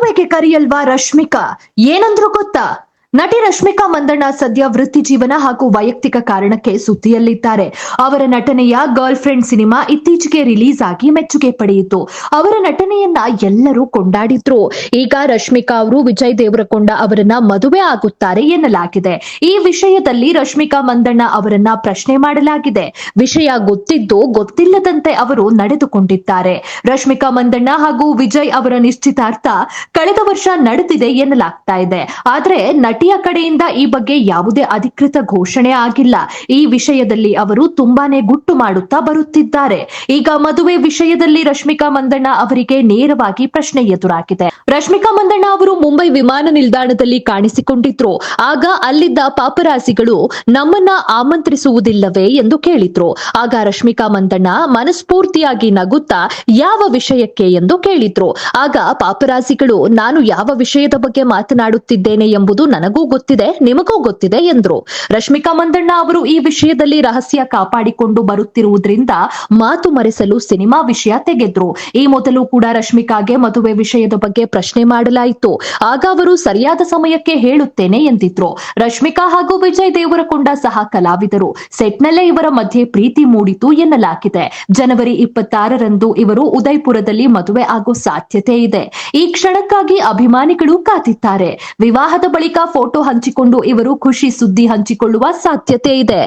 ಮದುವೆಗೆ ಕರೆಯಲ್ವಾ ರಶ್ಮಿಕಾ? ಏನಂದ್ರು ಗೊತ್ತಾ? ನಟಿ ರಶ್ಮಿಕಾ ಮಂದಣ್ಣ ಸದ್ಯ ವೃತ್ತಿ ಜೀವನ ಹಾಗೂ ವೈಯಕ್ತಿಕ ಕಾರಣಕ್ಕೆ ಸುದ್ದಿಯಲ್ಲಿದ್ದಾರೆ. ಅವರ ನಟನೆಯ ಗರ್ಲ್ ಫ್ರೆಂಡ್ ಸಿನಿಮಾ ಇತ್ತೀಚೆಗೆ ರಿಲೀಸ್ ಆಗಿ ಮೆಚ್ಚುಗೆ ಪಡೆಯಿತು. ಅವರ ನಟನೆಯನ್ನ ಎಲ್ಲರೂ ಕೊಂಡಾಡಿದ್ರು. ಈಗ ರಶ್ಮಿಕಾ ಅವರು ವಿಜಯ್ ದೇವರಕೊಂಡ ಅವರನ್ನ ಮದುವೆ ಆಗುತ್ತಾರೆ ಎನ್ನಲಾಗಿದೆ. ಈ ವಿಷಯದಲ್ಲಿ ರಶ್ಮಿಕಾ ಮಂದಣ್ಣ ಅವರನ್ನ ಪ್ರಶ್ನೆ ಮಾಡಲಾಗಿದೆ. ವಿಷಯ ಗೊತ್ತಿದ್ದು ಗೊತ್ತಿಲ್ಲದಂತೆ ಅವರು ನಡೆದುಕೊಂಡಿದ್ದಾರೆ. ರಶ್ಮಿಕಾ ಮಂದಣ್ಣ ಹಾಗೂ ವಿಜಯ್ ಅವರ ನಿಶ್ಚಿತಾರ್ಥ ಕಳೆದ ವರ್ಷ ನಡೆದಿದೆ ಎನ್ನಲಾಗ್ತಾ ಇದೆ. ಆದ್ರೆ ನಟಿಯ ಕಡೆಯಿಂದ ಈ ಬಗ್ಗೆ ಯಾವುದೇ ಅಧಿಕೃತ ಘೋಷಣೆ ಆಗಿಲ್ಲ. ಈ ವಿಷಯದಲ್ಲಿ ಅವರು ತುಂಬಾನೇ ಗುಟ್ಟು ಮಾಡುತ್ತಾ ಬರುತ್ತಿದ್ದಾರೆ. ಈಗ ಮದುವೆ ವಿಷಯದಲ್ಲಿ ರಶ್ಮಿಕಾ ಮಂದಣ್ಣ ಅವರಿಗೆ ನೇರವಾಗಿ ಪ್ರಶ್ನೆ ಎದುರಾಗಿದೆ. ರಶ್ಮಿಕಾ ಮಂದಣ್ಣ ಅವರು ಮುಂಬೈ ವಿಮಾನ ನಿಲ್ದಾಣದಲ್ಲಿ ಕಾಣಿಸಿಕೊಂಡಿದ್ರು. ಆಗ ಅಲ್ಲಿದ್ದ ಪಾಪರಾಸಿಗಳು ನಮ್ಮನ್ನ ಆಮಂತ್ರಿಸುವುದಿಲ್ಲವೇ ಎಂದು ಕೇಳಿದ್ರು. ಆಗ ರಶ್ಮಿಕಾ ಮಂದಣ್ಣ ಮನಸ್ಫೂರ್ತಿಯಾಗಿ ನಗುತ್ತಾ ಯಾವ ವಿಷಯಕ್ಕೆ ಎಂದು ಕೇಳಿದ್ರು. ಆಗ ಪಾಪರಾಸಿಗಳು ನಾನು ಯಾವ ವಿಷಯದ ಬಗ್ಗೆ ಮಾತನಾಡುತ್ತಿದ್ದೇನೆ ಎಂಬುದು ನನಗೂ ಗೊತ್ತಿದೆ, ನಿಮಗೂ ಗೊತ್ತಿದೆ ಎಂದ್ರು. ರಶ್ಮಿಕಾ ಮಂದಣ್ಣ ಅವರು ಈ ವಿಷಯದಲ್ಲಿ ರಹಸ್ಯ ಕಾಪಾಡಿಕೊಂಡು ಬರುತ್ತಿರುವುದರಿಂದ ಮಾತು ಮರೆಸಲು ಸಿನಿಮಾ ವಿಷಯ ತೆಗೆದ್ರು. ಈ ಮೊದಲು ಕೂಡ ರಶ್ಮಿಕಾಗೆ ಮದುವೆ ವಿಷಯದ ಬಗ್ಗೆ ಪ್ರಶ್ನೆ ಮಾಡಲಾಯಿತು. ಆಗ ಅವರು ಸರಿಯಾದ ಸಮಯಕ್ಕೆ ಹೇಳುತ್ತೇನೆ ಎಂದಿದ್ರು. ರಶ್ಮಿಕಾ ಹಾಗೂ ವಿಜಯ್ ದೇವರಕೊಂಡ ಸಹ ಕಲಾವಿದರು. ಸೆಟ್ನಲ್ಲೇ ಇವರ ಮಧ್ಯೆ ಪ್ರೀತಿ ಮೂಡಿತು ಎನ್ನಲಾಗಿದೆ. ಜನವರಿ 26ರಂದು ಇವರು ಉದಯಪುರದಲ್ಲಿ ಮದುವೆ ಆಗೋ ಸಾಧ್ಯತೆ ಇದೆ. ಈ ಕ್ಷಣಕ್ಕಾಗಿ ಅಭಿಮಾನಿಗಳು ಕಾದಿದ್ದಾರೆ. ವಿವಾಹದ ಬಳಿಕ ಫೋಟೋ ಹಂಚಿಕೊಂಡು ಇವರು ಖುಷಿ ಸುದ್ದಿ ಹಂಚಿಕೊಳ್ಳುವ ಸಾಧ್ಯತೆ ಇದೆ.